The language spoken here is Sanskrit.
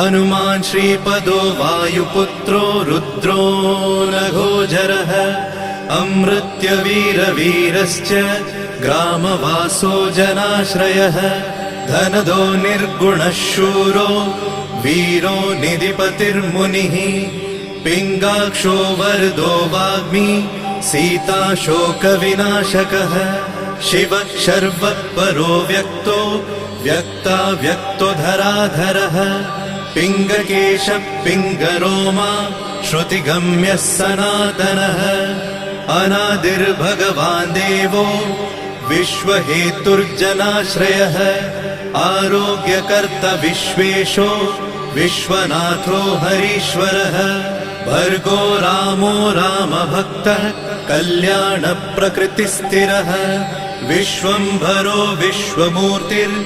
हनुमान् श्रीपदो वायुपुत्रो रुद्रो नघोजरः अमृत्यवीरवीरश्च ग्रामवासो जनाश्रयः धनदो निर्गुणः शूरो वीरो निधिपतिर्मुनिः पिङ्गाक्षो वरदो वाग्मी सीताशोकविनाशकः शिवः शर्वपरो व्यक्तो व्यक्ताव्यक्तो धराधरः पिङ्गकेशः पिङ्गरोमा श्रुतिगम्यः सनातनः अनादिर्भगवान् देवो विश्वहेतुर्जनाश्रयः आरोग्यकर्ता विश्वेशो विश्वनाथो हरीश्वरः भर्गो रामो रामभक्तः कल्याणप्रकृतिस्थिरः विश्वम्भरो विश्वमूर्तिर्